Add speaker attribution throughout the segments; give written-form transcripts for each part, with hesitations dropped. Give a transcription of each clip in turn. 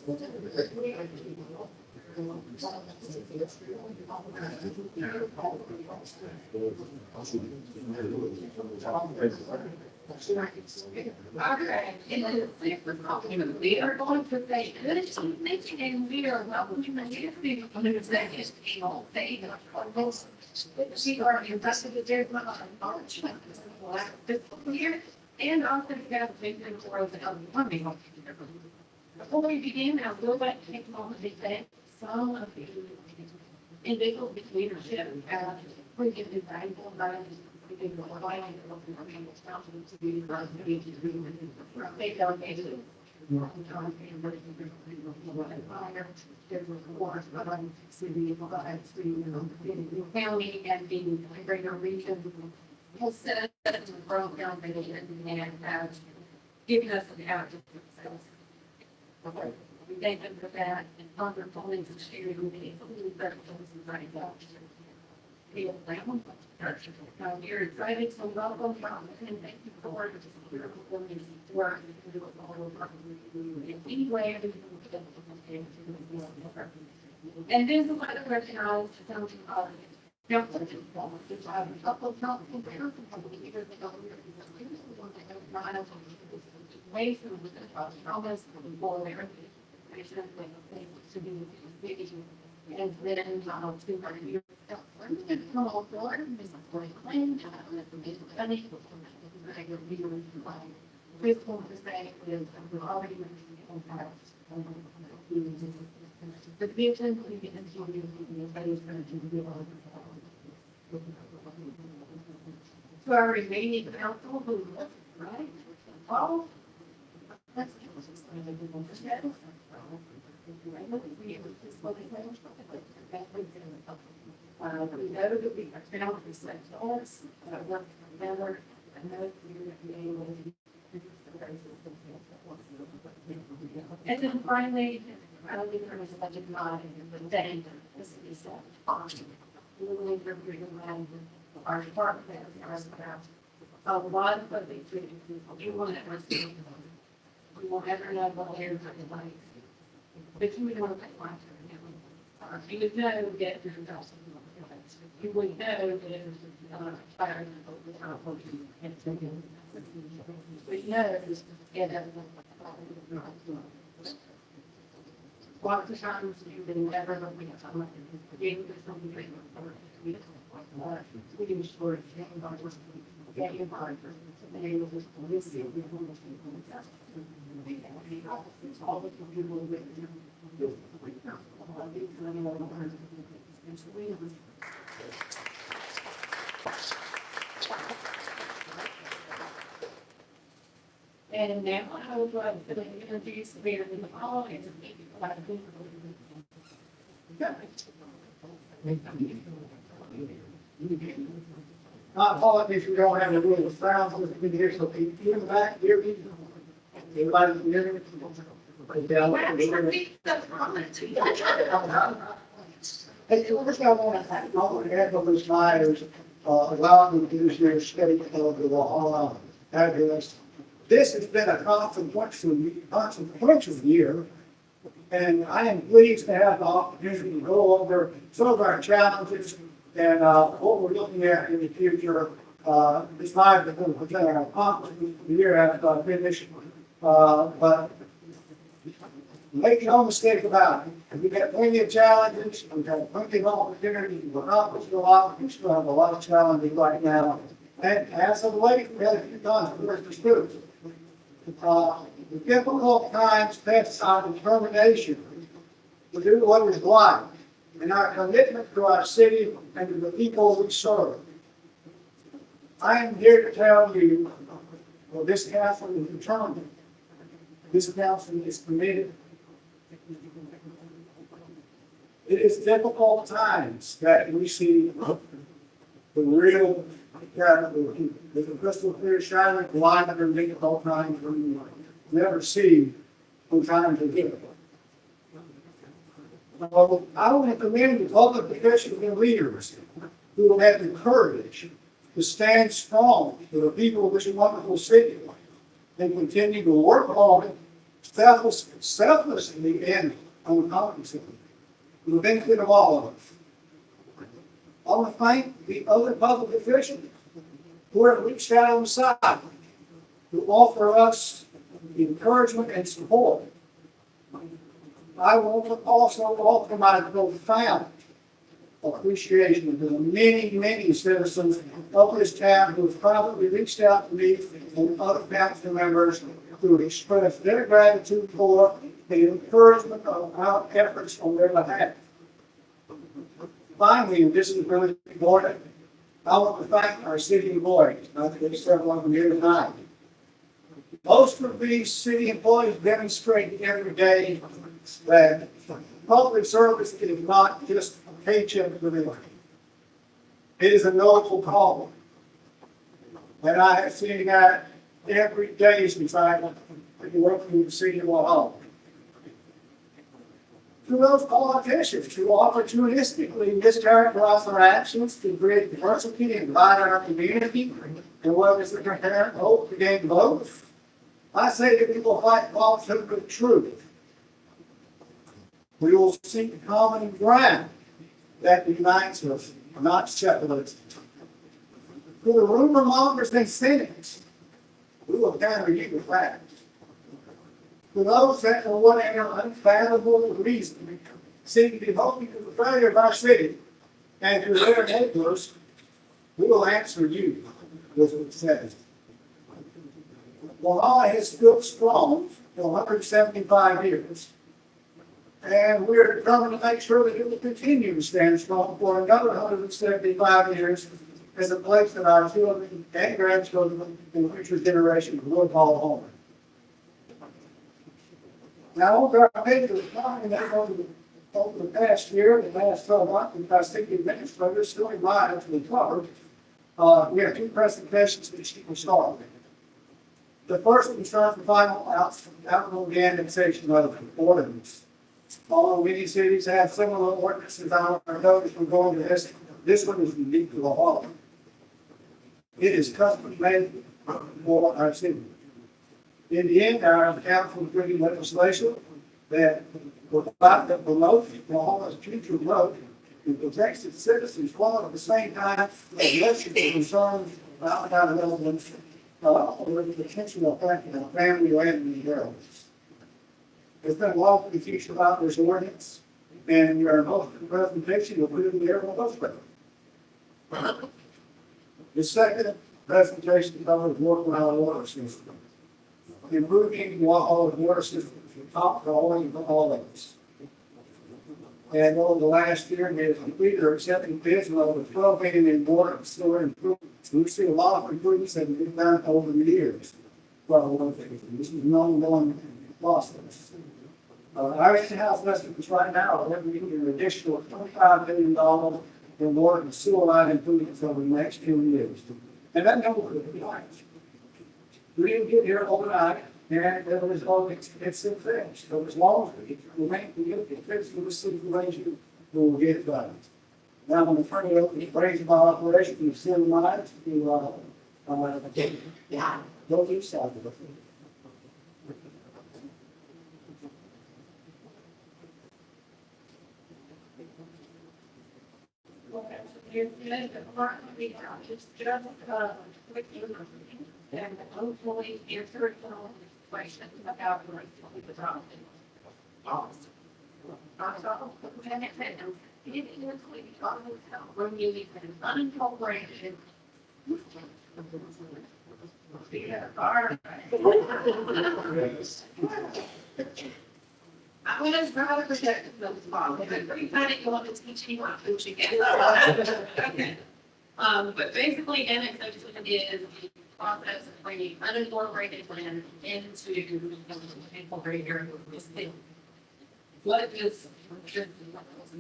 Speaker 1: Okay, and then we are going to say, good, and we are welcome to the annual thing. She are invested in their knowledge fiscal year and also have big growth of funding. Before we begin, I will like to take a moment to thank some of the individual leadership we give you valuable advice. We give you providing they delegated. County and the greater region has set up a program and giving us an outlook. We thank them for that and wonderful and sharing with me. You're excited, so welcome and thank you for your work. Anyway, and then the weather recognize some ways almost and then this one to say is already the vision we get to our remaining council who right? Oh, let's we know that we are found for such goals, work together, and know and then finally, there was a budget line the day this is our department a lot of what they do. You want to we won't ever know what areas of life. But you would know that life. You would know that you would know that fire but you know lots of times you've been never looking at someone getting something we can sort of get your mind and able to listen all the people with and now I would like to introduce the mayor in the hall and
Speaker 2: my apologies, we don't have a little sound, so we can hear some people in the back, hear me. Everybody can hear me? Hey, first I want to thank all the ambulance miners, allowing me to use their state of the Walhalla address. This has been a consequential year, and I am pleased to have the opportunity to go over some of our challenges and what we're looking at in the future. This might have been our accomplishment the year after finished, but make no mistake about it. We've got plenty of challenges, we've got plenty of opportunities, we're accomplishing a lot, we still have a lot of challenges right now. And as of late, we had a few controversies too. The difficult times test our determination to do what is right and our commitment to our city and to the people we serve. I am here to tell you, well, this council is determined. This council is committed. It is difficult times that we see the real there's a crystal clear shining light under difficult times we never see from time to time. Well, I want to commend the public officials and leaders who have had the courage to stand strong for the people of this wonderful city and continue to work hard selflessly and on cognizant for the benefit of all of us. I want to thank the other public officials who have reached out on the side to offer us encouragement and support. I want to also offer my profound appreciation to the many citizens of this town who have privately reached out to me and other council members who expressed their gratitude for the encouragement of our efforts on their behalf. Finally, and this is really important, I want to thank our city employees. I think there's several of them here tonight. Most of these city employees demonstrate every day that public service is not just a paycheck delivery. It is a noble calling. And I have seen that every day since I've been working with the city of Walhalla. To those politicians who opportunistically mischaracterize their actions to create diversity and divide our community and what is the inherent hope to gain votes, I say that we will fight falsehood with truth. We will seek common ground that unites us, not separates us. For the rumor mongers and cynics, we will counter you with facts. For those that, for whatever unfathomable reason, seek to be hoping to the failure of our city and to their neighbors, we will answer you with what it says. Walhalla has stood strong for 175 years, and we are determined to make sure that it will continue to stand strong for another 175 years as a place that our children and grandchildren and future generations will call home. Now, over our major economy, over the past year, the last 12 months, our city administrators still in line to the cover. We have two presentations that we start with. The first concerns the final outcome of the annexation of ordinance. Although many cities have similar ordinances, I notice we're going to this. This one is unique to Walhalla. It is custom made for our city. In the end, our council is bringing legislation that will promote Walhalla's future growth and protects its citizens while at the same time addresses the concerns about our residents over the potential effect on family land and girls. There's been a lot of confusion about this ordinance, and your most of the presentation will be there on those papers. The second presentation covers work around the water system. Improving Walhalla's water system from top to all levels. And over the last year, we have completed or accepted bids of over 12 million in water and sewer improvements. We've seen a lot of improvements that have been done over the years. Well, this is an ongoing process. Our in-house estimates right now are looking at an additional $25 million in water and sewer line improvements over the next 2 years. And that number could be higher. We didn't get here overnight, and it was all it's finished. So as long as we remain to get it fixed for the situation, we will get it done. Now I'm going to turn it over to praise my operation and send mine to go do something.
Speaker 1: And hopefully answer some questions about the problem. Also, it includes when you leave an unincorporated. I'm gonna try to protect those bottles. Everybody want to teach me what food you get. Okay. But basically annexation is the process of bringing unincorporated land into incorporated area of the state. What this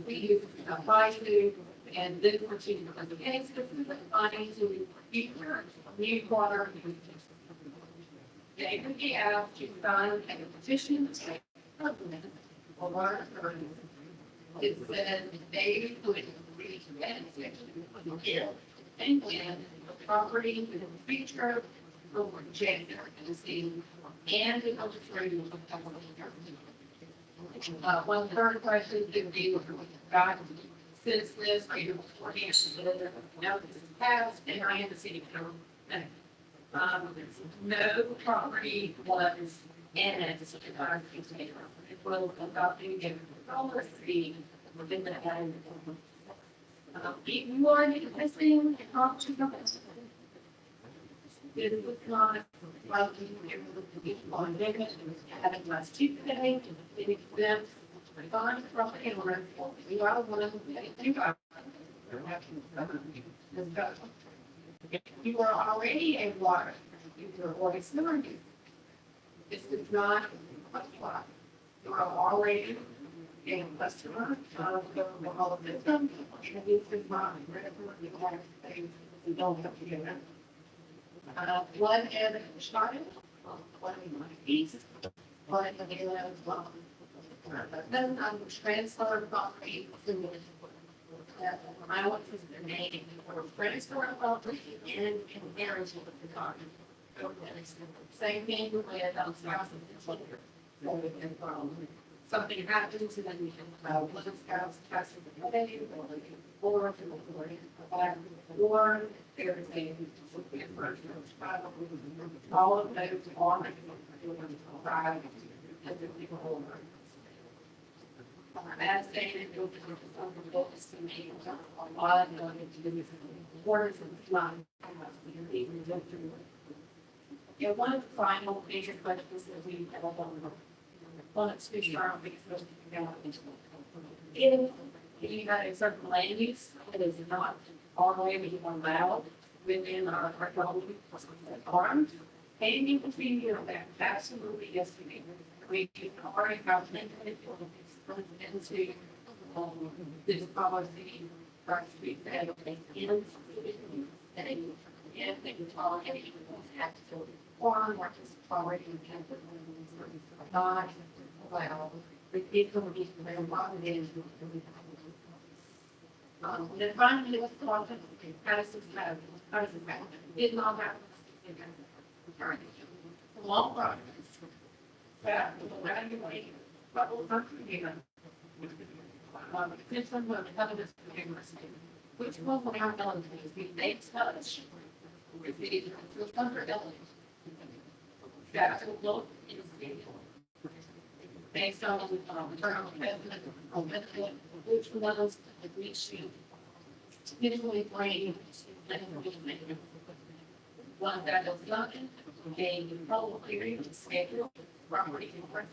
Speaker 1: we apply to, and then we're to the case applying to future new water. They would be asked to sign a petition or water authority. It says they would reach annexation and when the property in the future over January, and it goes through. One third question could be, God, since this, are you reporting, no, this is passed, and I am the city council. No property was in it, so it will adopting a policy within the area. If you are investing, talk to them. It was not, well, on David, having last Tuesday, it them, gone from the camera, we are one of the, if you are already a water, you are always learning. This is not a plot. You are already a customer of the Walhalla system, and this is not you have things you don't have to do that. One in Charlotte, one in East, one in then I'm transfer property to I want to name or transfer property and inheritance with the car. Same thing with spouse and something happens and then we can one spouse passes away or there's a all of those are as the people as stated, it was something that to me a lot of words and line. Yeah, one of the final major questions that we have on it to sharp because if you got a certain land use that is not already allowed within our farms, and you can see that absolutely yes to me. We already have limited into this policy starts to be said in and they already have to farm or just already not allowed. But people be very motivated. The finally was called how does it matter? Did not happen. Long progress. That around your way, but we'll not forget. This one will cover this which one will have elements be they touch with the under elements. That will look in the based on internal benefit, which ones we should typically bring one that is not a control period schedule property in front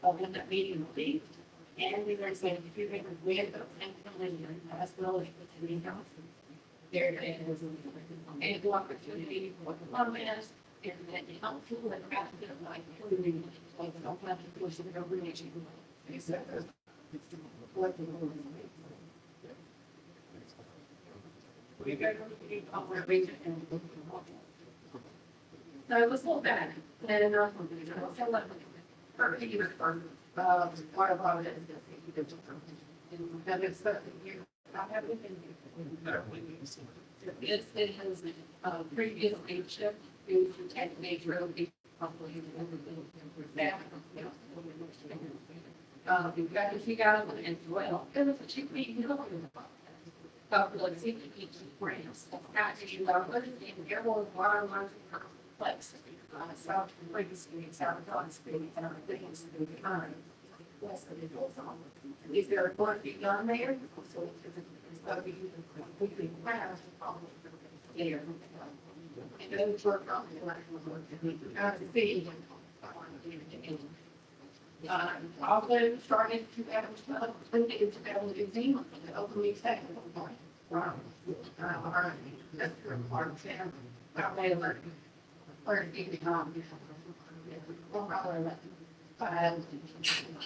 Speaker 1: of when that meeting will be. And we are saying if you're going to win the as well as the city council, there is an opportunity for the comments and then helpful and practical like including like the plan to push the government. So it was a little bad. And part of it is and it's that you have it has previous leadership who protect major probably you've got to figure out as well. And it's a cheap meeting. Public safety grants. Actually, in airborne water lines complex. South Lakes, South Dawson Street, and other things to be behind. Yes, it goes on. Is there a going to be done there? So it's got to be completely passed there. And those work on the see. Also started 2012, 2018, openly second. Wow. That's part of them.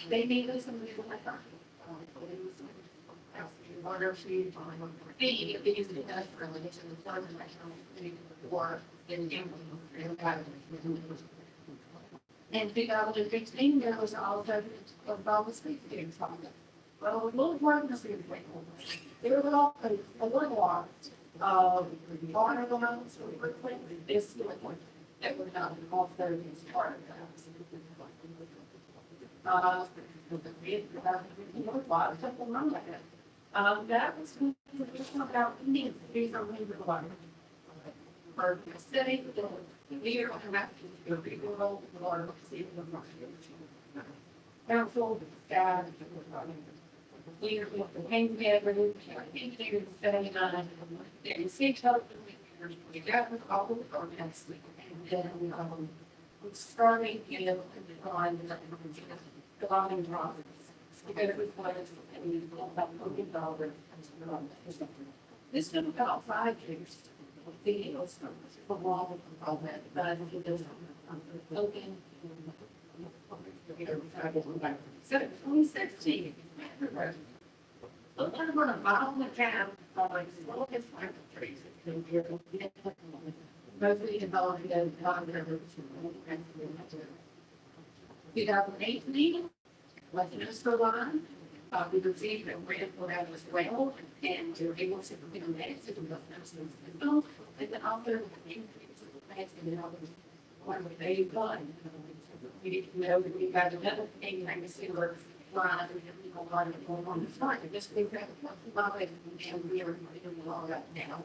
Speaker 1: They need us and we like that. Water feed, feed, these industrial or in and 2016, there was also a speed well, a little more than there were all a little while Water lines were replaced this year, that were not also as part of that. A couple months ago. That was about needs these are the water. Or the city, the year after the rebuild, the water, see the market. Council, staff, here with the hang together, engineers, 79, and six other engineers, we got with all the ordinance, and then, we started, you know, on the line drawings. Because it was, and we about $1 million. This took about 5 years. The wall of all that, but I think it does, open. So 2016, a little bit of bottom of the town, like, well, it's like the trees. Mostly involved in the 2018, like an Easter line, we received a grant for that as well, and we were able to, you know, manage it with the and then also one with they fun. We didn't know that we got another thing like a silver line, a lot of going on the side. I just think that and we are doing a lot of that now.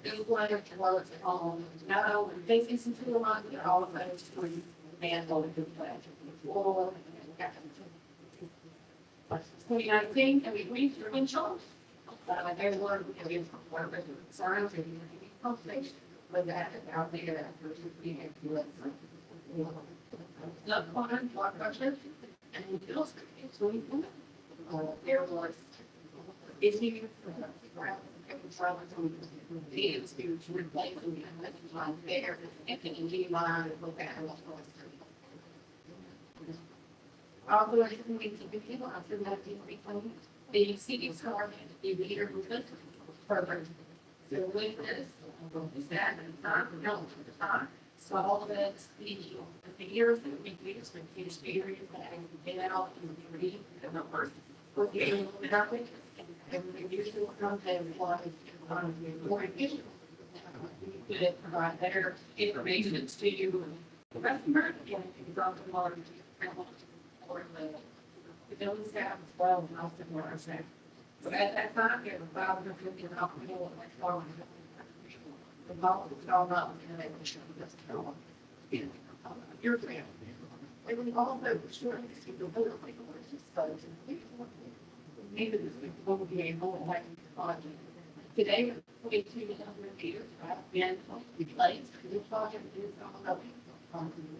Speaker 1: Those letters was on not only business into the line, but all of those three and all of the pledge. 2019, and we reached provincial. There were, you know, concerns and conflicts with that out there versus being able to not one, blood pressure, and bills. There was issue the institute replacing the line there, and then the line look at although I didn't mean to be people after that reclaim, the city started the leader movement program. So with this, is that no, so all of it's the years that we use with the experience that I get out in the reading the numbers. We're getting nothing, and we usually come and apply more efficient. We could provide better information to you, the customer, and drop them on or the building staff as well, and also for our staff. So at that time, we had about 50 alcohol and farm. The bottle was all up, and they were showing us how. Your family. They were all over short to see the building, which is fun. Maybe this will be able to like today, 22 meters, right? And replaced. This project is all over.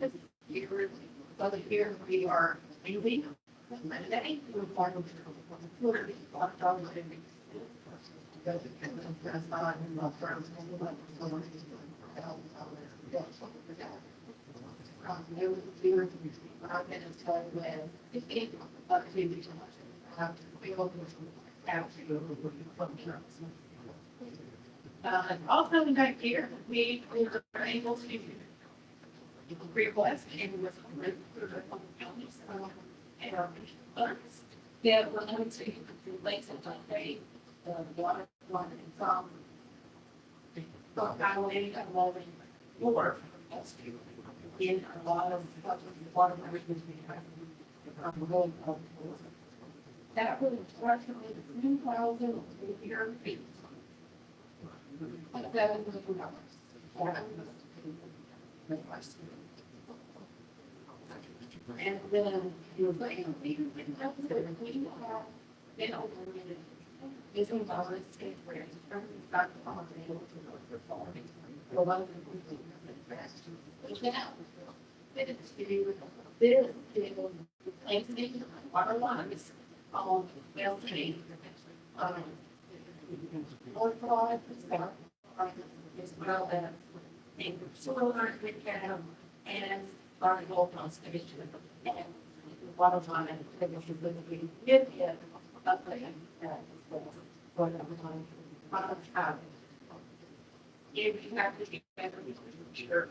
Speaker 1: This year, other here we are moving. Monday, we're part of the also in that year, we were able to request and with and our funds that were going to replace it like they water line from highway and water more in a lot of water management that was approximately 2,000 a year feet. $7 million. And then you're playing been over this involved state where it's not able to perform. A lot of people but now it's to replacing water lines on Beltane. Water fraud as well as in soil have and our goal conservation and water line that was really good yet up there for the time. If you have to get better, sure,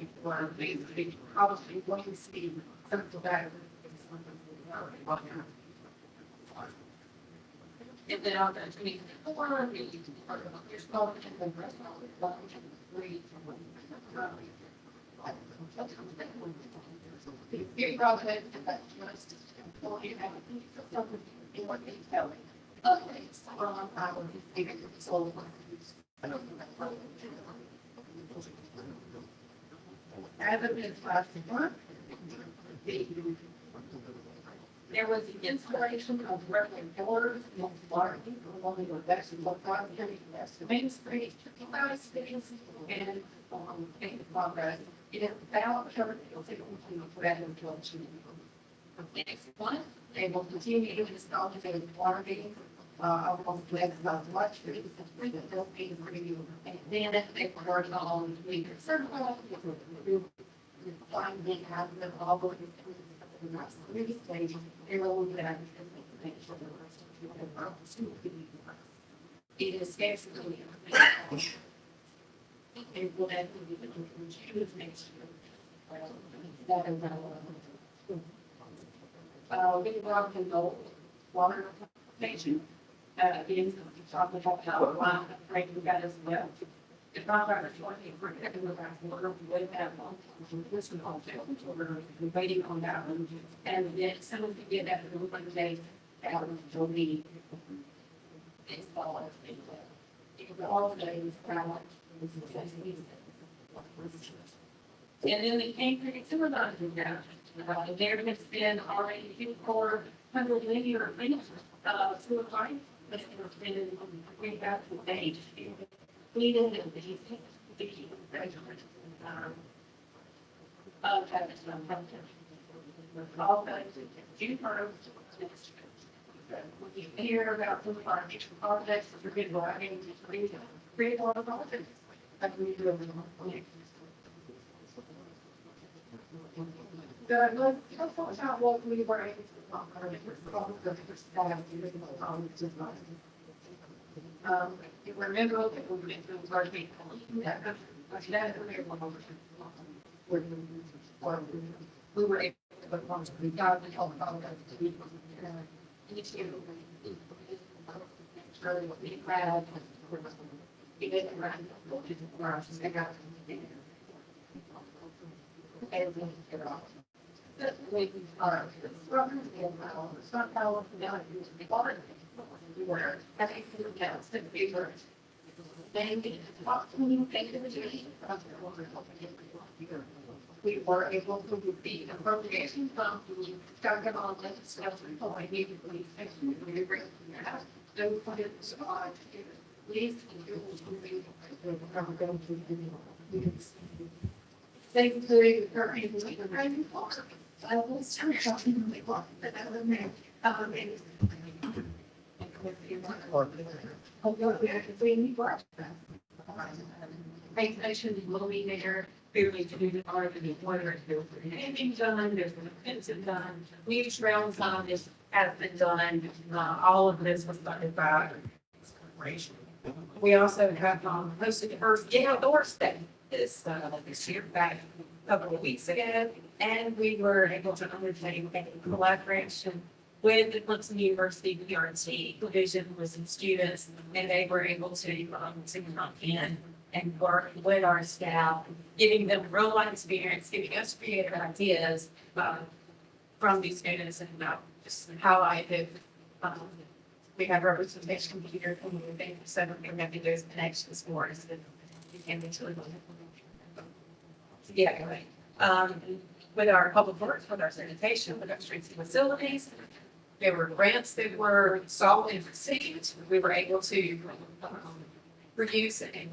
Speaker 1: you want to probably want to see something better. And then I'll go to me, you're supposed to the rest of the lunch and three. You're probably, but just, well, you have something you want to tell me. Okay, so I will figure this all out. As of this last month, there was the installation of Reverend doors, large, along the west of West Main Street, Walhalla City, and in progress. It is about next one, they will continue to install the water main. Along the west of Watch Street, and then they work on the circle. Find the have all the three stages. It is scarcely. It will have to be choose next year. That is we brought in the water station. Again, talking about how breaking that as well. If I'm not sure, we're way back on this one, we're waiting on that one. And then some of you get that one day out of the baseball. All days, and then the Cambridge Supervisor now. There has been already 400 linear feet suicide. We have to date. We did the all that you heard. When you hear about some of our future projects, you're getting writing, create a lot of projects. Like we do every month. Let's talk about what we were able to you remember that we went through our people. We were able to we got the help of each year. Really what we had. We didn't run for us. They got everything get off. We are somehow we were having to count the paper. We were able to repeat appropriation from talking on legislation for immediately we bring your house. Those funds are least thank you for being I will start shopping we want that element Station will be there fairly to do the art of the water. Anything done, there's an offensive done, new trail sign has been done, all of this was started by corporation. We also have hosted the first outdoors day this year back a couple of weeks ago, and we were able to undertake a collaboration with the Clemson University PRT division with some students, and they were able to come in and work with our staff, giving them real life experience, giving us creative ideas from these students, and just how I could. We have representation here, so we can make those connections for us. And yeah, right. With our public works, with our sanitation, with our streets and facilities, there were grants that were sought and received. We were able to produce and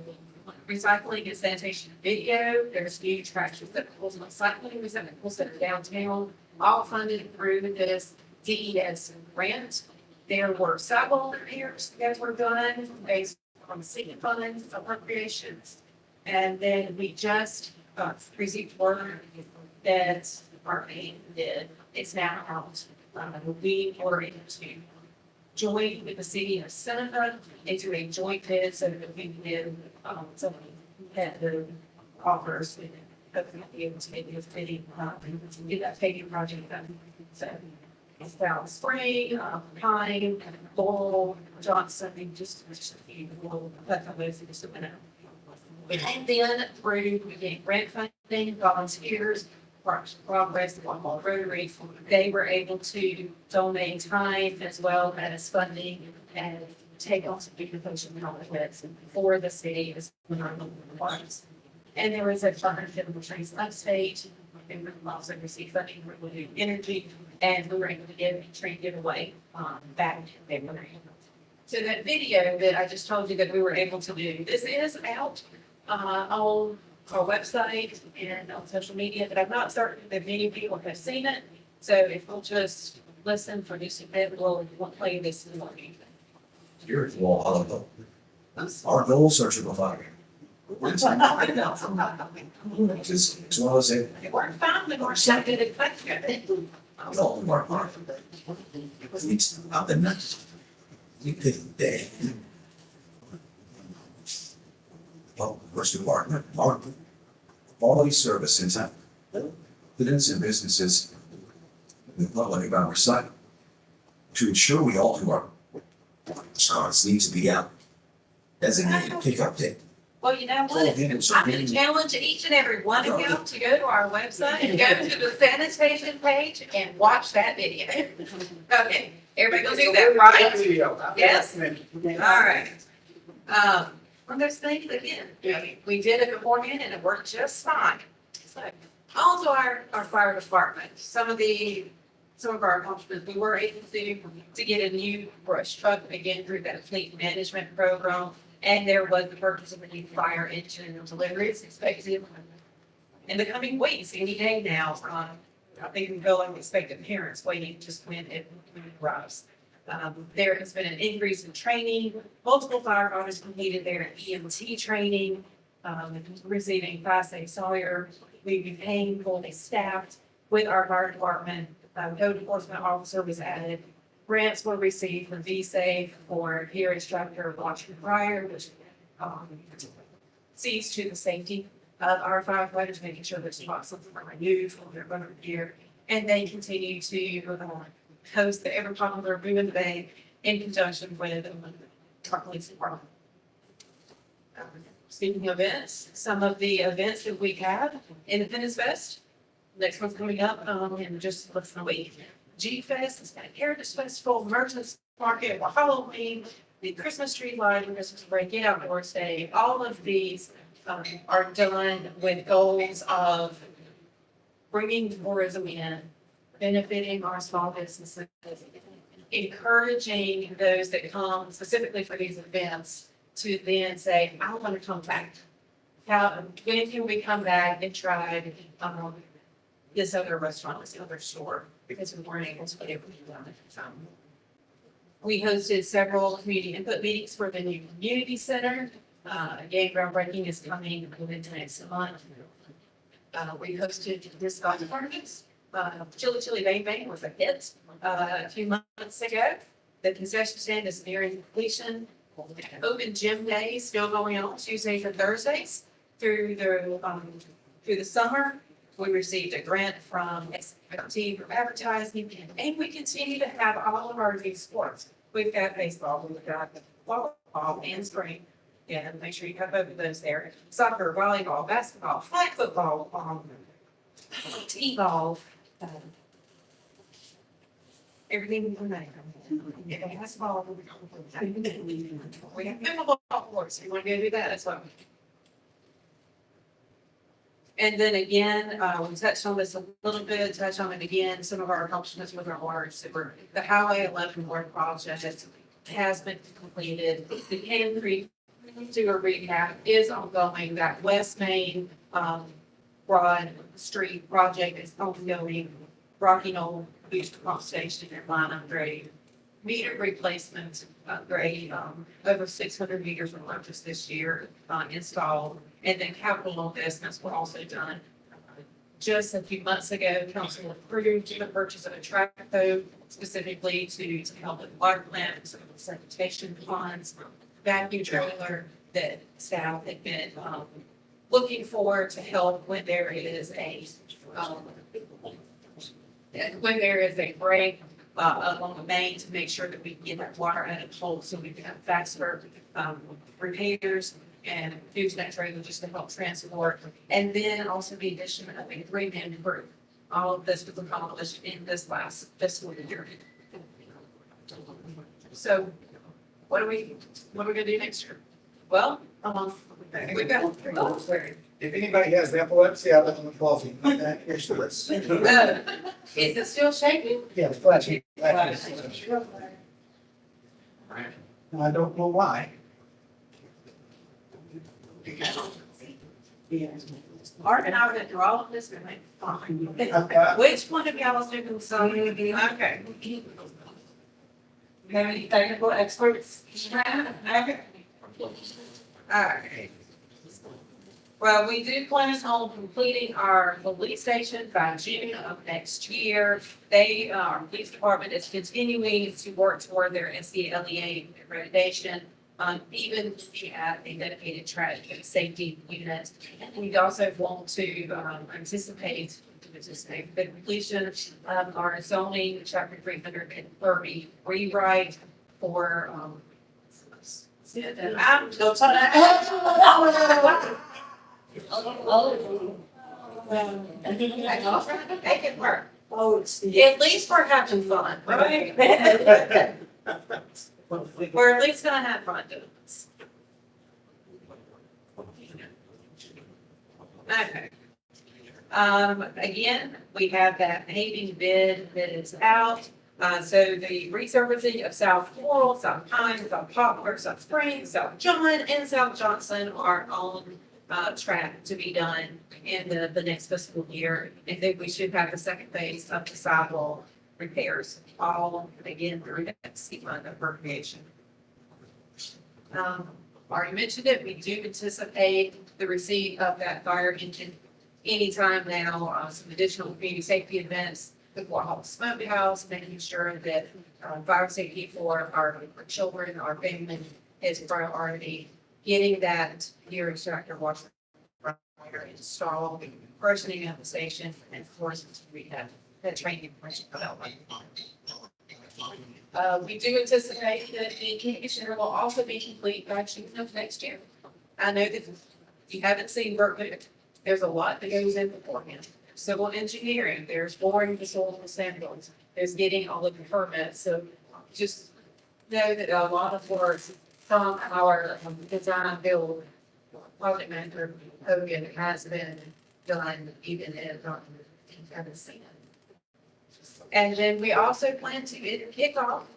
Speaker 1: recycling and sanitation video. There's new trash receptacles and recycling receptacles that are downtown, all funded through this DES grant. There were sidewalk repairs that were done based on city funds, appropriations. And then we just received word that our aid did. It's now out. We were able to join with the city of Seneca into a joint bid so that we can get some competitive offers and hopefully be able to make this bidding, get that paving project done. So
Speaker 3: South Spring, Pine, Laurel, Johnson, just a few little, but those just a minute. And then through getting grant funding, volunteers, Parks and Progress, the Walhalla Rotary, they were able to donate time as well as funding and take on some beautification projects for the city as well as the parks. And there was a partnership with Trees Upstate, and we also received funding for Blue Energy, and we were able to give a tree giveaway back in February. So that video that I just told you that we were able to do, this is out on our website and on social media, but I'm not certain that many people have seen it. So if we'll just listen for just a bit, we'll play this in the morning.
Speaker 4: Here at Walhalla, our goals are to provide. It's one of those,
Speaker 3: It worked fine, but we're so good at question.
Speaker 4: no, more hard. It's up the nuts. You could day. Well, first department, quality services, students and businesses, the public of our site. To ensure we all do our cars need to be out. Designated pickup day.
Speaker 3: Well, you know what? I'm gonna challenge each and every one of you to go to our website and go to the sanitation page and watch that video. Okay, everybody go do that, right? Yes. All right. One of those things, again, we did it beforehand and it worked just fine. So, on to our fire department. Some of our accomplishments, we were able to get a new brush truck again through that fleet management program. And there was the purchase of a new fire engine and deliveries expected in the coming weeks, any day now. I think we feel like expectant parents waiting just when it arrives. There has been an increase in training. Multiple firefighters completed their EMT training, receiving 5 Sawyer. We've been paying fully staffed with our fire department. Code enforcement officer was added. Grants were received from VSafe for gear instructor, washer and dryer, which sees to the safety of our firefighters, making sure their spots are renewed for their running gear. And they continue to host the ever popular Boom in the Bay in conjunction with our police department. Speaking of events, some of the events that we have, Independence Fest, next one's coming up in just less than a week. G-Fest, Hispanic Heritage Festival, Merchants Market, Halloween, the Christmas tree lighting, Christmas break, outdoors day. All of these are done with goals of bringing tourism in, benefiting our small businesses, encouraging those that come specifically for these events to then say, I want to come back. When can we come back and try this other restaurant, this other store? Because we weren't able to get everything done. We hosted several community input meetings for the new community center. Again, groundbreaking is coming within the next month. We hosted disc golf tournaments. Chili Chili Bang Bang was a hit a few months ago. The concession stand is nearing completion. Open gym days still going on Tuesdays and Thursdays through the summer. We received a grant from SFT for advertising, and we continue to have all of our new sports. We've got baseball, we've got volleyball and spring. Yeah, make sure you have both of those there. Soccer, volleyball, basketball, flag football, t-ball, everything we make. Yeah, basketball. We have pickleball courts. You want to go do that as well. And then again, we touched on this a little bit, touched on it again, some of our accomplishments with our water and sewer. The Highway 11 water project has been completed. The Cannon Creek sewer recap is ongoing. That West Main Broad Street project is ongoing. Rocky Knoll Booster Pump Station and line upgrade. Meter replacement upgrade, over 600 meters were purchased this year, installed, and then capital investments were also done. Just a few months ago, council approved the purchase of a track boat specifically to help with water plant, some of the sanitation ponds, vacuum trailer that staff had been looking for to help when there is a break along the main to make sure that we can get that water out of the hole so we can have faster, repairs and use that trailer just to help transport. And then also the addition of a three-man crew. All of this was accomplished in this last fiscal year. So what are we gonna do next year? Well, we've got three goals.
Speaker 2: If anybody has epilepsy, I live on the coffee. Here's the list.
Speaker 3: Is it still shaking?
Speaker 2: Yeah, it's flashy. I don't know why.
Speaker 3: Art and I are gonna do all of this, and make fine.
Speaker 2: Okay.
Speaker 3: Which one of y'all is doing something? Okay. You have any technical experts? Okay. Alright. Well, we do plan on completing our police station by June of next year. Our police department is continuing to work toward their SCLEA accreditation. Even looking at a dedicated traffic safety unit. We also want to anticipate the completion of our zoning chapter 330 rewrite for make it work. At least we're having fun, right? We're at least gonna have fun doing this. Okay. Again, we have that paving bid that is out. So the resurfacing of South Floral, South Pine, South Poplar, South Springs, South John, and South Johnson are on track to be done in the next fiscal year. And then we should have the second phase of the sidewalk repairs, all again through that fund appropriation. Already mentioned it, we do anticipate the receipt of that fire engine anytime now. Some additional community safety events, the Walhalla Smokehouse, making sure that fire safety for our children, our family is priority. Getting that gear extractor washer installed, freshening up the station, and of course, we have that training and development. We do anticipate that the commissioner will also be complete by June of next year. I know that if you haven't seen workbook, there's a lot that goes in beforehand. Civil engineering, there's boring the soil samples, there's getting all of the permits. So just know that a lot of work from our design build project manager Hogan has been done, even if you haven't seen it. And then we also plan to kick off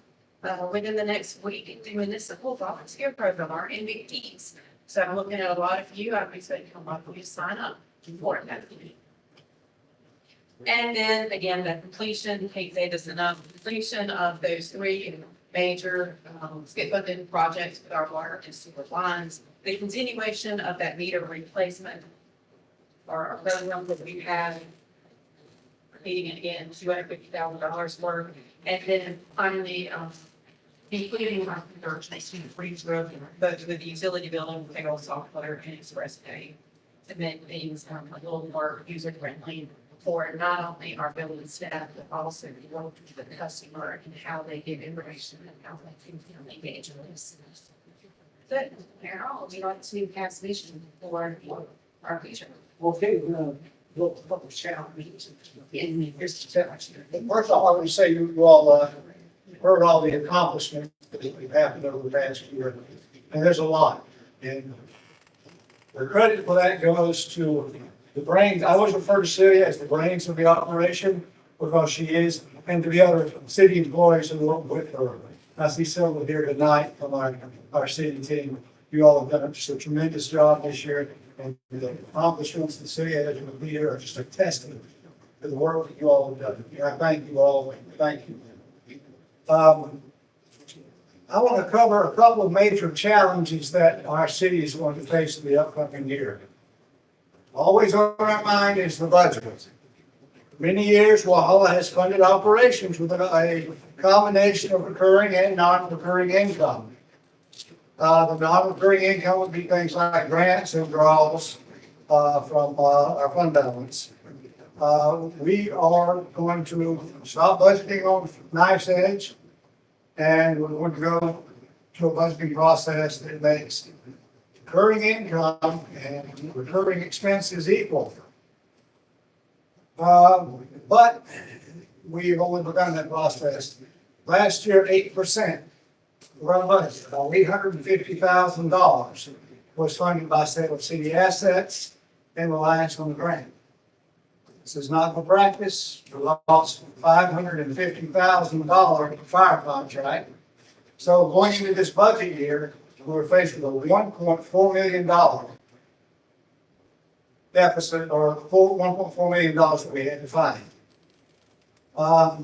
Speaker 3: within the next week doing this municipal volunteer program, our MVPs. So I'm looking at a lot of you. I'm expecting a lot of you to sign up for that. And then again, the completion, can't say this enough, completion of those three major skip funded projects with our water and sewer lines, the continuation of that meter replacement or our program that we have meeting again, $250,000 worth. And then finally, including our conversion freeze growth, both with the utility building, payroll software, and express pay to make things a little more user friendly for not only our building staff, but also the customer and how they get information and how they can engage with this. But Carol, we like to pass vision for our future.
Speaker 2: Okay, first of all, I want to say you all heard all the accomplishments that we've happened over the past year, and there's a lot. And the credit for that goes to the brains. I always refer to Celia as the brains of the operation because she is, and to the other city employees who work with her. I see several here tonight from our city team. You all have done just a tremendous job this year. And the accomplishments the city has in the year are just a testament to the work that you all have done. And I thank you all. Thank you. I want to cover a couple of major challenges that our city is going to face in the upcoming year. Always on our mind is the budget. Many years, Walhalla has funded operations with a combination of recurring and non-recurring income. The non-recurring income would be things like grants and draws from our fund balance. We are going to stop budgeting on Knife's Edge, and we're going to go to a budgeting process that makes recurring income and recurring expenses equal. But we've only begun that process. Last year, 8% of our budget, about $850,000, was funded by sale of city assets and reliance on the grant. This is not for practice. We lost $550,000 fire contract. So going into this budget year, we're faced with a $1.4 million deficit, or $1.4 million that we had to find. Our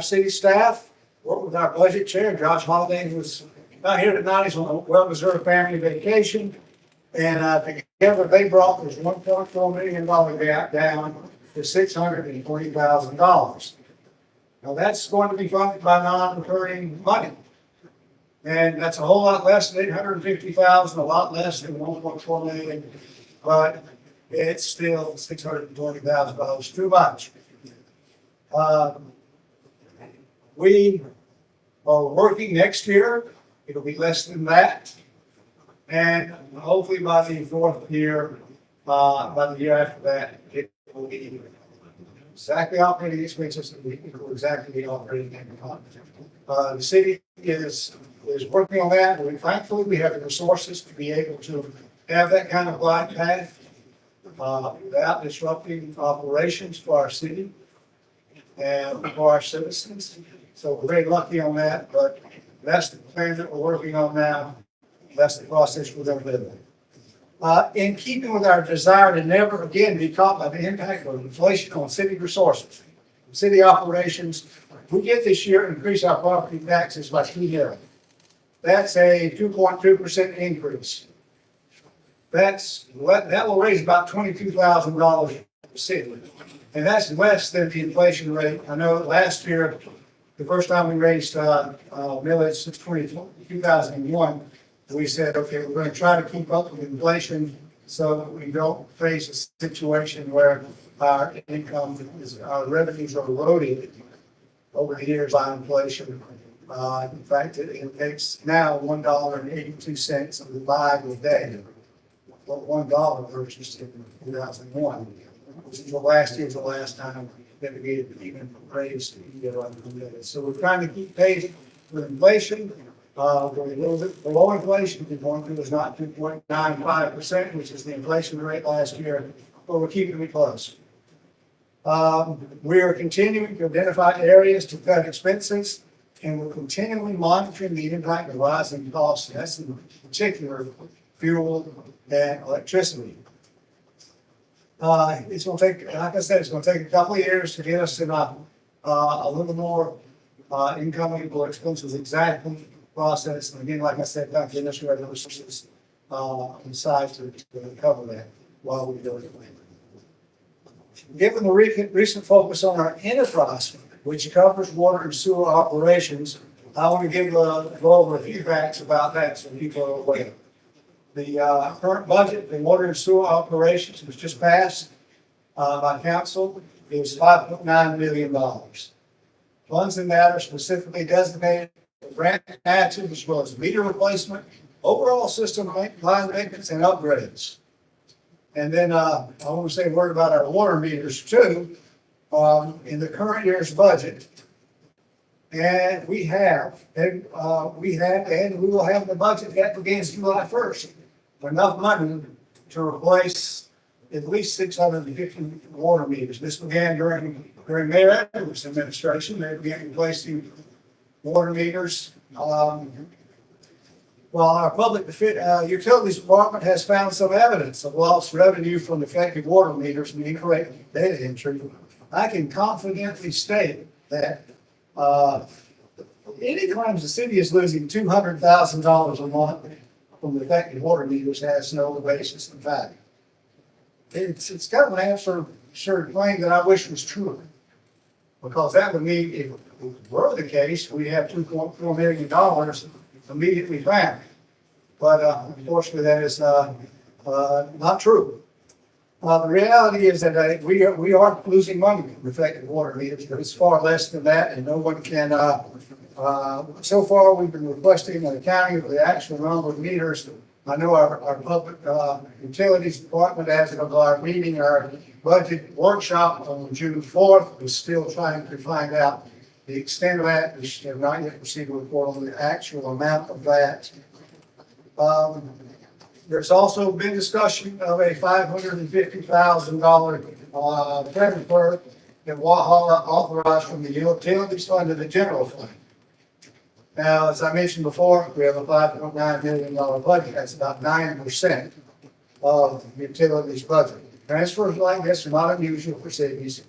Speaker 2: city staff worked with our budget chair, Josh Holiday, who's not here tonight. He's on a well-deserved family vacation. And together they brought this $1.4 million gap down to $620,000. Now that's going to be funded by non-recurring money. And that's a whole lot less than $850,000, a lot less than $1.4 million, but it's still $620,000 too much. We are working next year. It'll be less than that. And hopefully by the fourth year, by the year after that, it will be exactly operating expenses and it will exactly be operating income. The city is working on that, and thankfully we have the resources to be able to have that kind of glide path without disrupting operations for our city and for our citizens. So we're very lucky on that, but that's the plan that we're working on now. That's the process we're going to live in. In keeping with our desire to never again be caught by the impact of inflation on city resources, city operations, we did this year increase our property taxes by $2 million. That's a 2.2% increase. That will raise about $22,000 for the city. And that's less than the inflation rate. I know last year, the first time we raised millage since 2001, we said, okay, we're going to try to keep up with inflation so that we don't face a situation where our revenues are eroded over the years by inflation. In fact, it takes now $1.82 of the buy a day, but $1 versus in 2001, which is last year's the last time that we even raised the So we're trying to keep pace with inflation. We're a little bit below inflation. The going through is not 2.95%, which is the inflation rate last year, but we're keeping it close. We are continuing to identify areas to cut expenses, and we're continually monitoring the impact of rising costs. That's in particular fuel and electricity. It's going to take, like I said, it's going to take a couple of years to get us in a little more income expenses exactly process. And again, like I said, back to industry resources inside to cover that while we do it. Given the recent focus on our enterprise, which covers water and sewer operations, I want to go over a few facts about that so people are aware. The current budget for water and sewer operations was just passed by council. It was $5.9 million. Funds in that are specifically designated for grant matches as well as meter replacement, overall system line maintenance, and upgrades. And then I want to say a word about our water meters too. In the current year's budget, and we have, and we will have the budget that begins July 1st. Enough money to replace at least 650 water meters. This began during Mayor Edwards' administration. They began replacing water meters. While our public utilities department has found some evidence of lost revenue from defective water meters and incorrect data entry, I can confidently state that anytime the city is losing $200,000 a month from defective water meters has no basis in fact. It's kind of an absurd claim that I wish was true, because that would mean if it were the case, we have $2.4 million immediately back. But unfortunately, that is not true. The reality is that we are losing money with effective water meters, but it's far less than that, and no one can, so far, we've been requesting an accounting of the actual number of meters. I know our public, utilities department, as of our meeting, our budget workshop on June 4th, was still trying to find out the extent of that. We have not yet received a report on the actual amount of that. There's also been discussion of a $550,000 transfer that Walhalla authorized from the utilities fund to the general fund. Now, as I mentioned before, we have a $5.9 million budget. That's about 9% of the utilities budget. Transfers like this are not unusual for cities.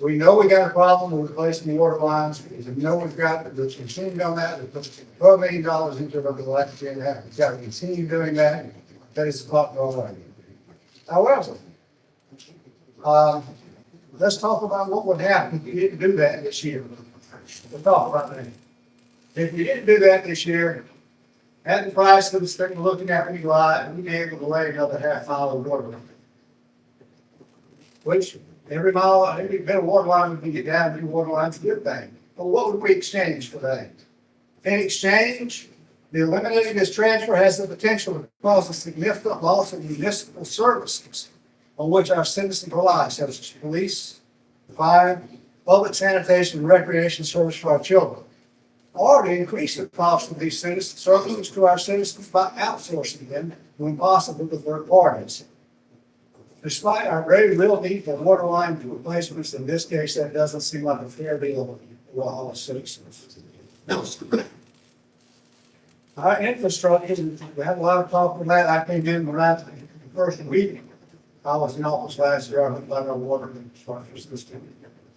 Speaker 2: We know we got a problem with replacing the water lines. We know we've got to continue on that. We put $12 million into it over the last year and a half. We've got to continue doing that. That is the top priority. However, let's talk about what would happen if you didn't do that this year. We'll talk about that. If you didn't do that this year, at the price that we're looking at, we'd be able to lay another half mile of water line. Which every bit of water line we can get down, new water line's a good thing. But what would we exchange for that? In exchange, the eliminating this transfer has the potential to cause a significant loss of municipal services on which our citizens rely, such as police, fire, public sanitation, and recreation service for our children. Or to increase the cost of these citizen services to our citizens by outsourcing them when possible to third parties. Despite our very little need for water line replacements, in this case, that doesn't seem like a fair deal to all citizens. Our infrastructure, we had a lot of talk on that. I came in around the first week. I was in office last year. I looked at our water infrastructure system.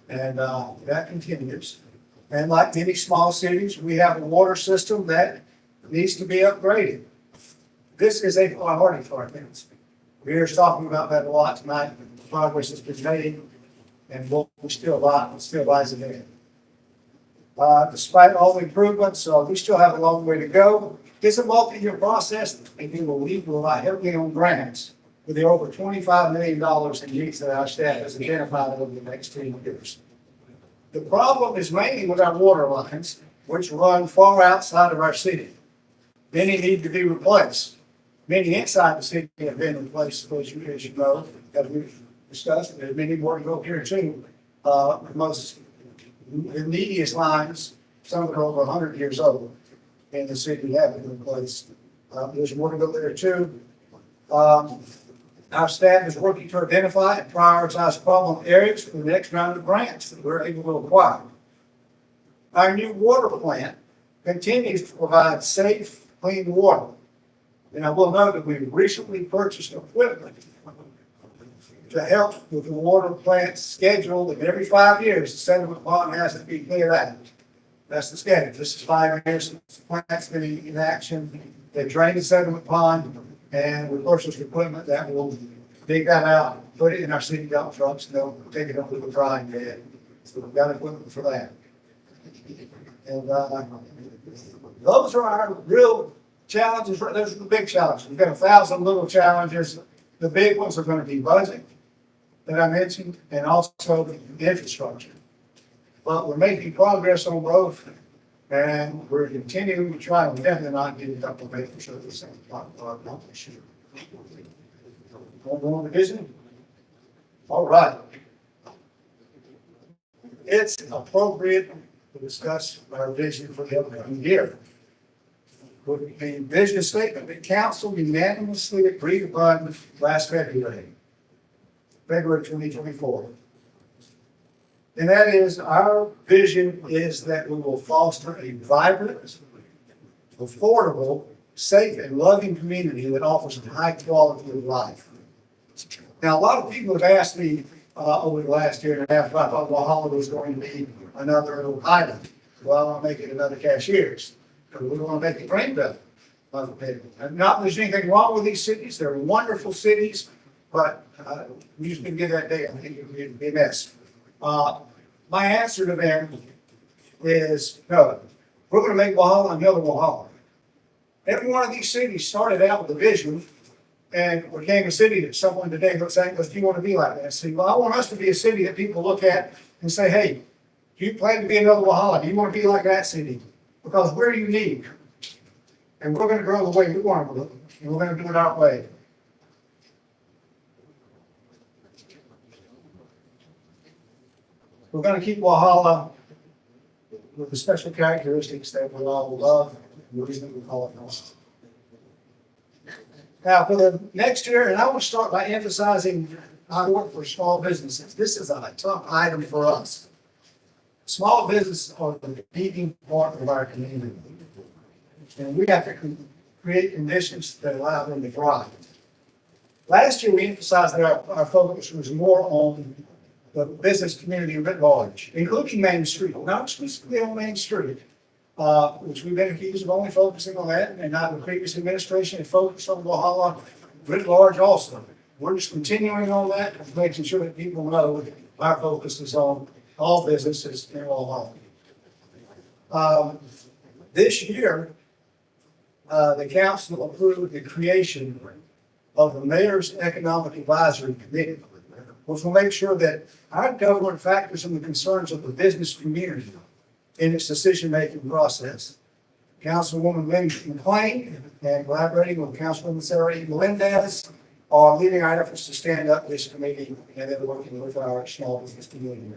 Speaker 2: And that continues. And like many small cities, we have a water system that needs to be upgraded. This is a priority for our kids. We're talking about that a lot tonight. The progress has been made, and we still lies ahead. Despite all the improvements, we still have a long way to go. It's a multi-year process, and we will rely heavily on grants with the over $25 million in needs that our staff has identified over the next 10 years. The problem is mainly with our water lines, which run far outside of our city. Many need to be replaced. Many inside the city have been replaced, as you know, as we've discussed. There's many more to go here too. Most the neediest lines, some of them are over 100 years old, in the city have been replaced. There's more to go there too. Our staff is working to identify and prioritize problem areas for the next round of grants that we're able to acquire. Our new water plant continues to provide safe, clean water. And I will note that we recently purchased equipment to help with the water plant schedule, and every 5 years, the sediment pond has to be cleared out. That's the schedule. This is 5 years since the plant's been in action. They drain the sediment pond, and we purchased equipment that will dig that out, put it in our city dump trucks, and they'll take it up to the drying bed. So we've got equipment for that. And those are our real challenges. Those are the big challenges. We've got 1,000 little challenges. The big ones are going to be budget that I mentioned, and also the infrastructure. But we're making progress on both, and we're continuing to try and definitely not get a couple of acres of the same part of our this year. On the vision? All right. It's appropriate to discuss our vision for the upcoming year. With the vision statement that council unanimously agreed upon last February 2024. And that is, our vision is that we will foster a vibrant, affordable, safe, and loving community that offers a high quality of life. Now, a lot of people have asked me over the last year and a half if I thought Walhalla was going to be another island. Well, I'll make it another Cashiers. Because we want to make the grain belt on the paper. And not that there's anything wrong with these cities. They're wonderful cities, but we just didn't get that day. I think it would be a mess. My answer to them is no. We're going to make Walhalla another Walhalla. Every one of these cities started out with a vision, and we became a city that someone today looks at and goes, do you want to be like that? I say, well, I want us to be a city that people look at and say, hey, do you plan to be another Walhalla? Do you want to be like that city? Because we're unique. And we're going to grow the way we want to, and we're going to do it our way. We're going to keep Walhalla with the special characteristics that we all love, and the reason we call it home. Now, for the next year, and I want to start by emphasizing our work for small businesses. This is a top item for us. Small businesses are the leading part of our community. And we have to create conditions that allow them to thrive. Last year, we emphasized that our focus was more on the business community writ large, including Main Street, not exclusively on Main Street, which we've been accused of only focusing on that, and not the previous administration had focused on Walhalla writ large also. We're just continuing on that, and making sure that people know that our focus is on all businesses in Walhalla. This year, the council approved the creation of the Mayor's Economic Advisory Committee, which will make sure that our government factors in the concerns of the business community in its decision-making process. Councilwoman Lynn McLean and collaborating with Councilwoman Sarah E. Melendez are leading our efforts to stand up this committee and then working with our small business community.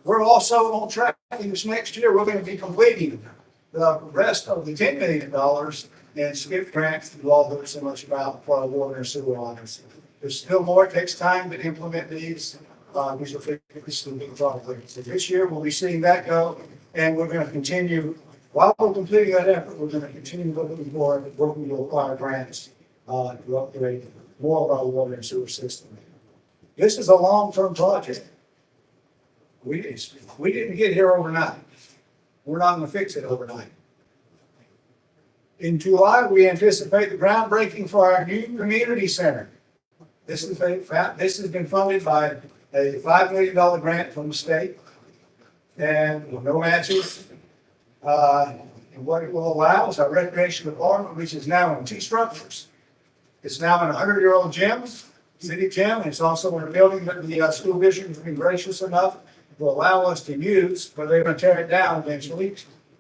Speaker 2: We're also on track this next year. We're going to be completing the rest of the $10 million in SCIP grants that we've all heard so much about for our water and sewer lines. There's still more. It takes time to implement these. These are big projects. So this year we'll be seeing that go, and we're going to continue. While we're completing that effort, we're going to continue looking for working to acquire grants to upgrade more of our water and sewer system. This is a long-term project. We didn't get here overnight. We're not going to fix it overnight. In July, we anticipate the groundbreaking for our new community center. This has been funded by a $5 million grant from the state, and with no matches. And what it will allow is our recreation department, which is now in 2 structures. It's now in a 100-year-old gym, city gym, and it's also in a building that the school district has been gracious enough to allow us to use, but they're going to tear it down eventually.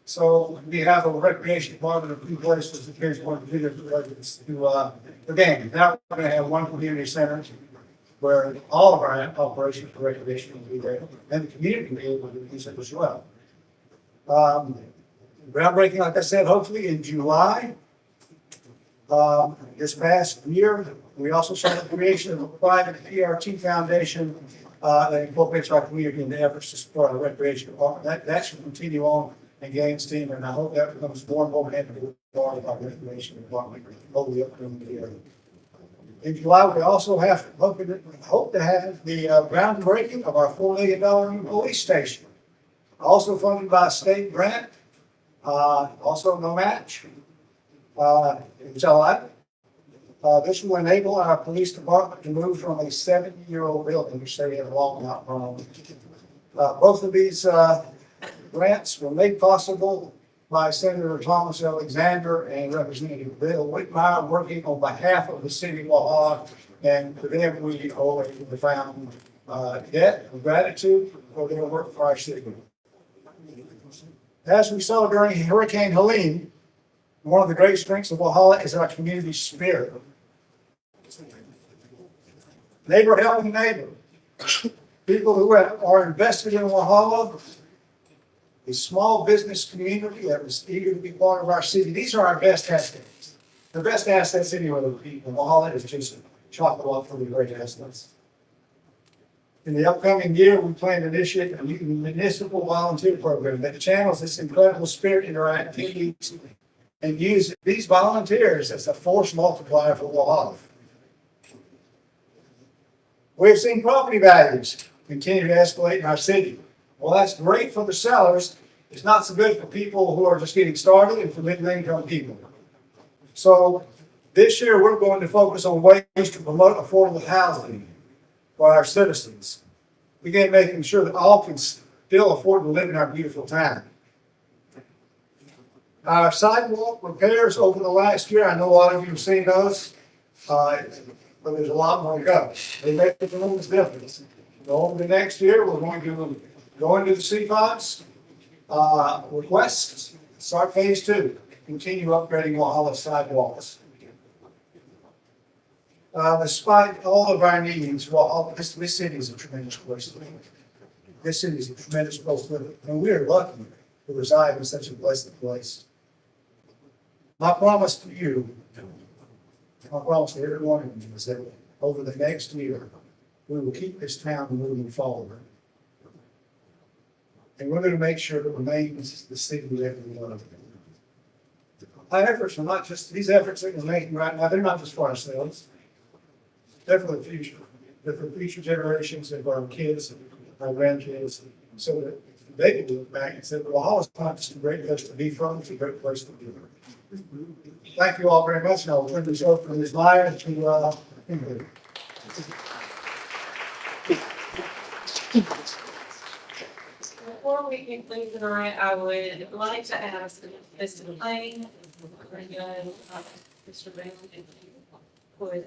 Speaker 2: So we have a recreation department of 2 places that kids want to do the game. Now we're going to have 1 community center where all of our operations for recreation will be there, and the community will be able to use it as well. Groundbreaking, like I said, hopefully in July. This past year, we also saw the creation of a private PRT foundation that incorporates our community in the efforts to support our recreation department. That should continue on and gain steam, and I hope that becomes more and more integral part of our recreation department over the upcoming year. In July, we also hope to have the groundbreaking of our $4 million police station, also funded by a state grant, also no match. This will enable our police department to move from a 70-year-old building, which they have long outgrown. Both of these grants were made possible by Senator Thomas Alexander and Representative Bill Whitmire, working on behalf of the city of Walhalla, and to them we owe a profound debt of gratitude for their work for our city. As we saw during Hurricane Helene, one of the great strengths of Walhalla is our community spirit. Neighbor helping neighbor. People who are invested in Walhalla, a small business community that was eager to be part of our city. These are our best assets. The best assets anywhere with people. Walhalla is just chock full of great assets. In the upcoming year, we plan to initiate a municipal volunteer program that channels this incredible spirit into our activities and use these volunteers as a force multiplier for Walhalla. We've seen property values continue to escalate in our city. Well, that's great for the sellers. It's not so good for people who are just getting started and for middle-income people. So this year, we're going to focus on ways to promote affordable housing for our citizens. Again, making sure that all can still afford to live in our beautiful town. Our sidewalk repairs over the last year, I know a lot of you have seen those, but there's a lot more to go. They make the enormous difference. Over the next year, we're going to go into the CFOX, requests, start phase 2, continue upgrading Walhalla sidewalks. Despite all of our needs, this city is a tremendous place to live. This city is a tremendous place to live, and we are lucky to reside in such a blessed place. My promise to you, my promise to every one of you is that over the next year, we will keep this town moving forward. And we're going to make sure it remains the city we ever loved. Our efforts are not just, these efforts that we're making right now, they're not just for ourselves. They're for the future. They're for future generations and for our kids and our grandkids, so that they can look back and say, well, Walhalla's not just a great place to be from, it's a great place to be. Thank you all very much, and I'll turn this over to Ms. Meyer to,
Speaker 3: Before we conclude tonight, I would like to ask Mr. Lane, Mr. Brown, if you would,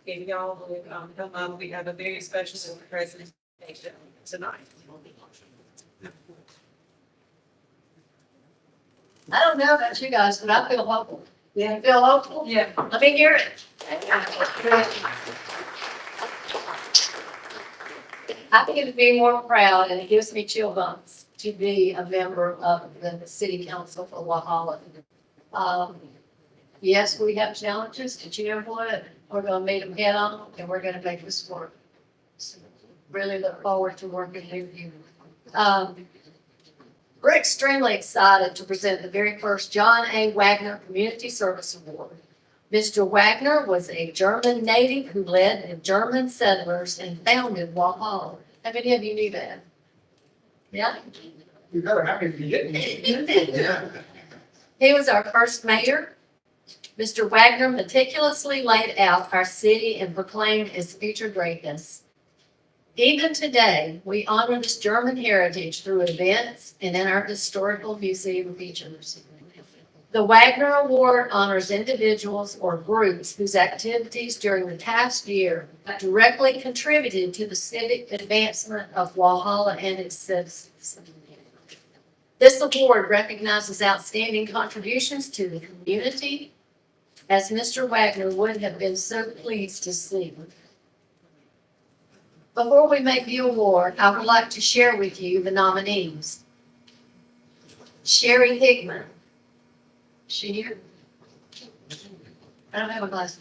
Speaker 3: if y'all would come up, we have a very special presentation tonight.
Speaker 1: I don't know about you guys, but I feel hopeful. You feel hopeful?
Speaker 3: Yeah.
Speaker 1: Let me hear it. I couldn't be more proud, and it gives me chill bumps to be a member of the city council for Walhalla. Yes, we have challenges, but you know what? We're gonna meet them head on, and we're gonna make this work. So, really look forward to working with you. We're extremely excited to present the very first John A. Wagner Community Service Award. Mr. Wagner was a German native who led the German settlers and founded Walhalla. How many of you knew that? Yeah?
Speaker 2: you better have it, you didn't.
Speaker 1: He was our first mayor. Mr. Wagner meticulously laid out our city and proclaimed its future greatness. Even today, we honor this German heritage through events and in our historical museum features. The Wagner Award honors individuals or groups whose activities during the past year directly contributed to the civic advancement of Walhalla and its citizens. This award recognizes outstanding contributions to the community, as Mr. Wagner would have been so pleased to see. Before we make the award, I would like to share with you the nominees. Sherry Hickman. She here? I don't have a glass.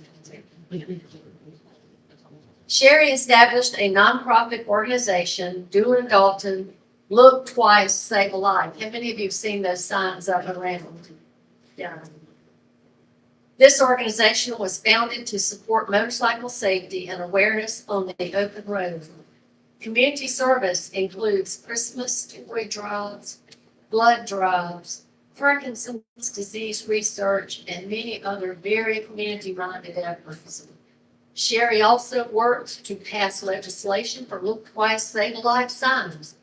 Speaker 1: Sherry established a nonprofit organization, Doolin Dalton, Look Twice, Save a Life. How many of you have seen those signs up around? Yeah. This organization was founded to support motorcycle safety and awareness on the open road. Community service includes Christmas toy drives, blood drives, Parkinson's disease research, and many other very community-minded efforts. Sherry also works to pass legislation for Look Twice, Save a Life signs,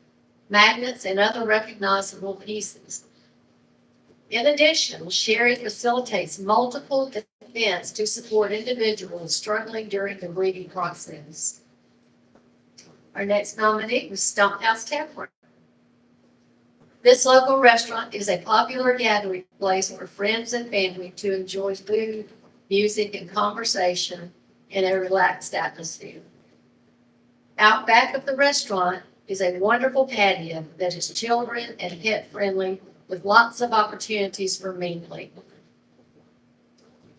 Speaker 1: magnets, and other recognizable pieces. In addition, Sherry facilitates multiple events to support individuals struggling during the grieving process. Our next nominee was Stump House Tap Room. This local restaurant is a popular gathering place for friends and family to enjoy food, music, and conversation in a relaxed atmosphere. Out back of the restaurant is a wonderful patio that is children and pet friendly, with lots of opportunities for mingling.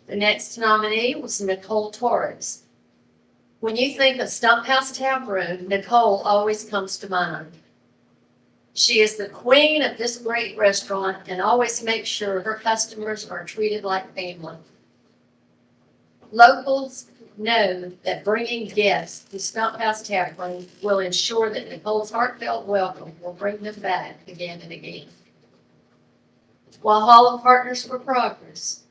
Speaker 1: The next nominee was Nicole Torres. When you think of Stump House Tap Room, Nicole always comes to mind. She is the queen of this great restaurant and always makes sure her customers are treated like family. Locals know that bringing guests to Stump House Tap Room will ensure that Nicole's heartfelt welcome will bring them back again and again. Walhalla Partners for Progress.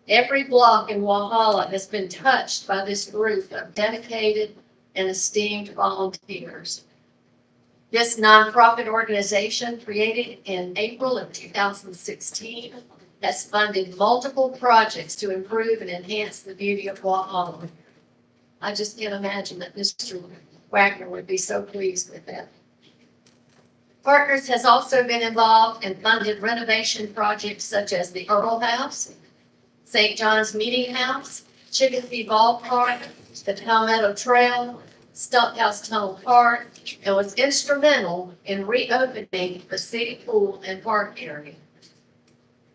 Speaker 1: Every block in Walhalla has been touched by this group of dedicated and esteemed volunteers.
Speaker 5: This nonprofit organization, created in April of 2016, has funded multiple projects to improve and enhance the beauty of Walhalla. I just can't imagine that Mr. Wagner would be so pleased with that. Partners has also been involved and funded renovation projects such as the Earl House, St. John's Meeting House, Chicopee Ballpark, the Palmetto Trail, Stump House Tunnel Park, and was instrumental in reopening the city pool and park area.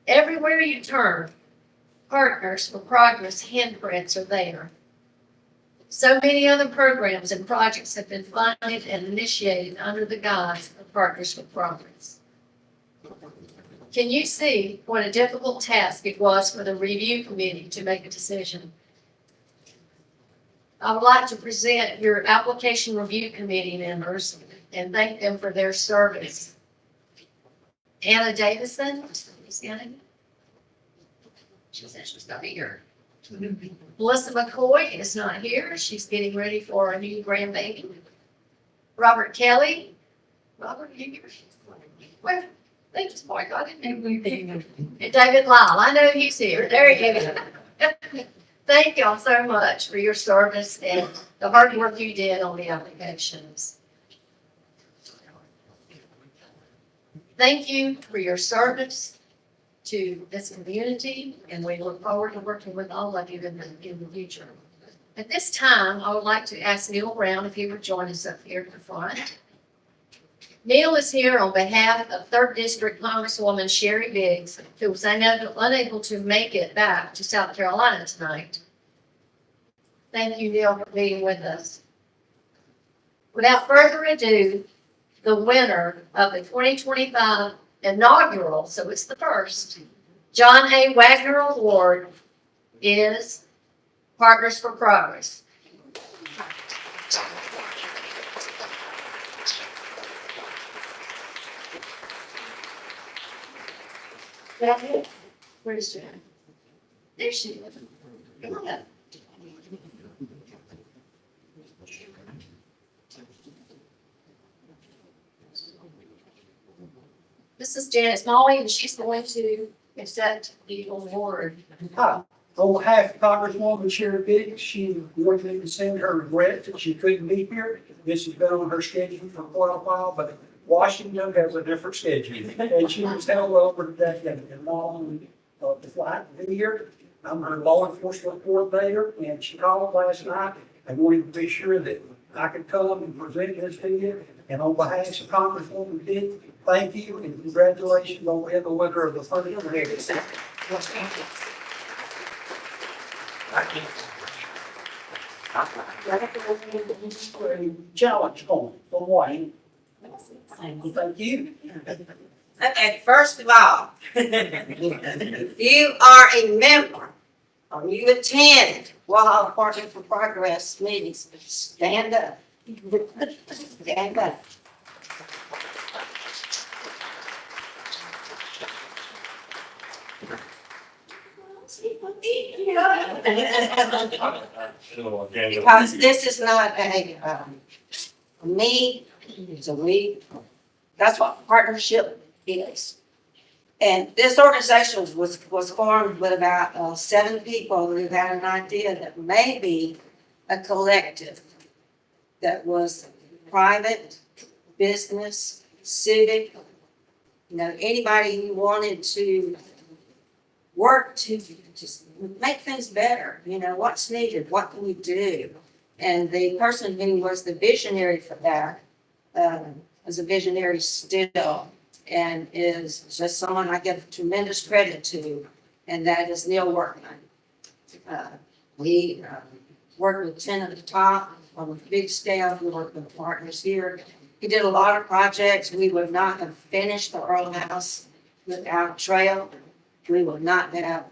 Speaker 5: Everywhere you turn, Partners for Progress handprints are there. So many other programs and projects have been funded and initiated under the guise of Partners for Progress. Can you see what a difficult task it was for the review committee to make a decision? I would like to present your application review committee members and thank them for their service. Anna Davison, is Anna? She said she's not here. Melissa McCoy is not here. She's getting ready for a new grandbaby. Robert Kelly. Robert, you here? Well, they just boycotted everything. And David Lyle. I know he's here. There he is. Thank y'all so much for your service and the hard work you did on the applications. Thank you for your service to this community, and we look forward to working with all of you in the future. At this time, I would like to ask Neil Brown if he would join us up here at the front. Neil is here on behalf of 3rd District Congresswoman Sherry Biggs, who was unable to make it back to South Carolina tonight. Thank you, Neil, for being with us. Without further ado, the winner of the 2025 inaugural, so it's the first, John A. Wagner Award is Partners for Progress. Where's Jan? There she is. Come on up. This is Janet Smalley, and she's going to accept the award.
Speaker 6: Hi, on behalf of Congresswoman Sherry Biggs, she wanted to send her regret that she couldn't be here. This has been on her schedule for quite a while, but Washington has a different schedule. And she was held over today and not on the flight to be here. I'm her law enforcement coordinator, and she called last night and wanted to be sure that I could come and present this to you. And on behalf of Congresswoman Biggs, thank you and congratulations on being the winner of the first challenge on from Wayne. Thank you.
Speaker 7: Okay, first of all, if you are a member or you attend Walhalla Partners for Progress meetings, stand up. Stand up. Because this is not a me, it's a we. That's what partnership is. And this organization was formed with about 7 people who had an idea that maybe a collective that was private, business, civic, anybody who wanted to work to just make things better. What's needed, what can we do? And the person who was the visionary for that is a visionary still, and is just someone I give tremendous credit to, and that is Neil Workman. We worked with 10 at the top on a big scale. We worked with partners here. He did a lot of projects. We would not have finished the Earl House without Trail. We would not have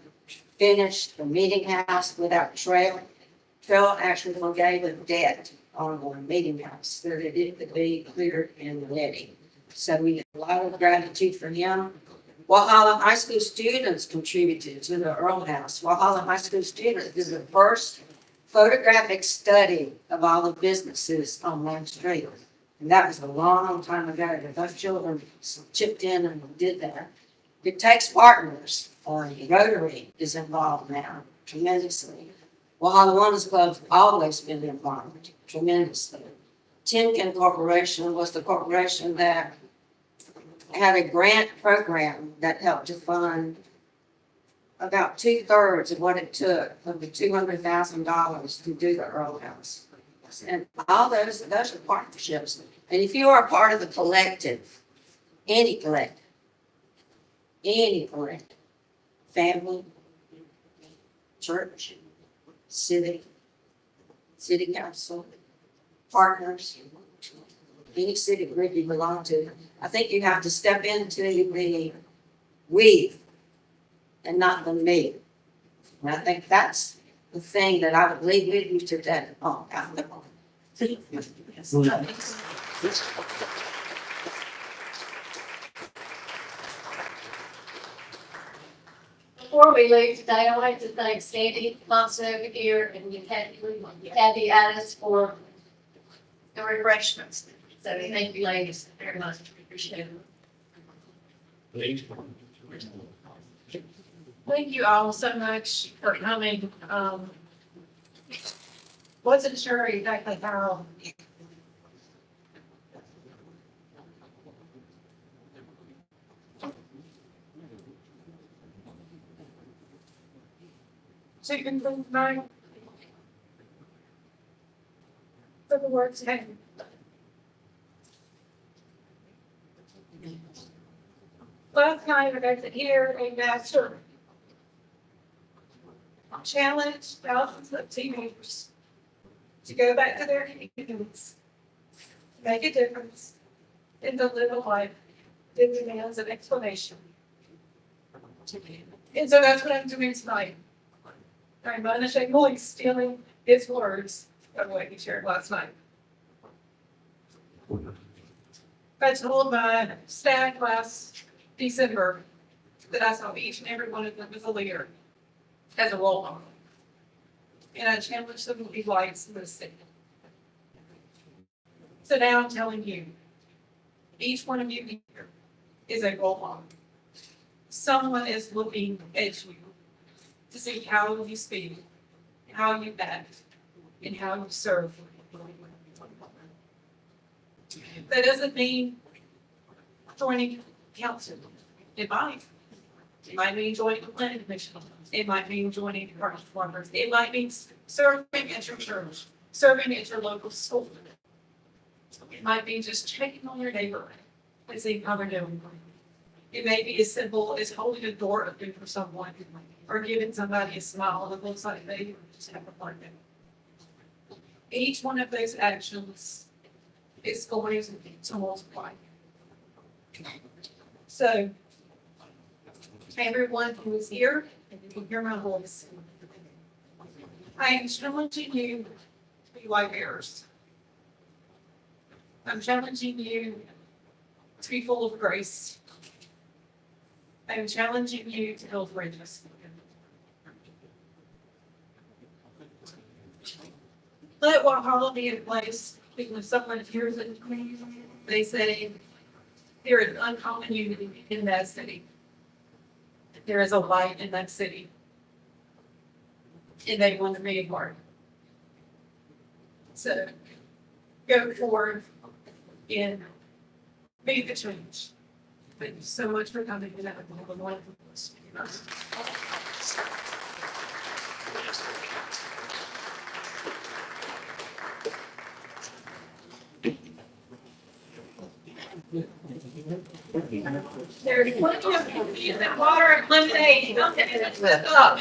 Speaker 7: finished the Meeting House without Trail. Trail actually gave a debt on the Meeting House so that it could be cleared and ready. So we have a lot of gratitude for him. Walhalla High School students contributed to the Earl House. Walhalla High School students did the first photographic study of all the businesses on Main Street. And that was a long time ago that those children chipped in and did that. It takes partners. Rotary is involved now tremendously. Walhalla Wellness Club's always been involved tremendously. Timken Corporation was the corporation that had a grant program that helped to fund about 2/3 of what it took of the $200,000 to do the Earl House. And all those are partnerships. And if you are a part of the collective, any collective, family, church, city council, partners, any city group you belong to, I think you have to step into the we and not the me. And I think that's the thing that I would leave with you today. Oh,
Speaker 5: Before we leave today, I'd like to thank Sandy Moss over here and Kathy Addis for the refreshments. So thank you ladies very much. Appreciate it.
Speaker 1: Thank you all so much for coming. Wasn't sure exactly how. So you can bring mine. For the words, hey. Last night, I got to hear a master challenge thousands of teenagers to go back to their communities, make a difference, and to live a life that demands an explanation. And so that's what I'm doing tonight. I'm unashamedly stealing his words of what he shared last night. I told my staff last December that I saw each and every one of them as a leader, as a role model. And I challenged them to be lights in the city. So now I'm telling you, each one of you here is a role model. Someone is looking at you to see how you speak, how you act, and how you serve. That doesn't mean joining council. It might. It might mean joining the planning commission. It might mean joining park farmers. It might mean serving at your church, serving at your local school. It might be just checking on your neighbor and seeing how they're doing. It may be as simple as holding a door open for someone or giving somebody a smile that looks like they just have a fun day. Each one of those actions is going to multiply. So, everyone who is here, and you can hear my voice, I am challenging you to be light bearers. I'm challenging you to be full of grace. I'm challenging you to build bridges. Let Walhalla be a place because someone hears it, they say there is uncommon unity in that city. There is a light in that city. And they want to be a part. So go forward and be the change. Thank you so much for coming and have a wonderful There's plenty of coffee and that water and lemonade. Don't get it messed up.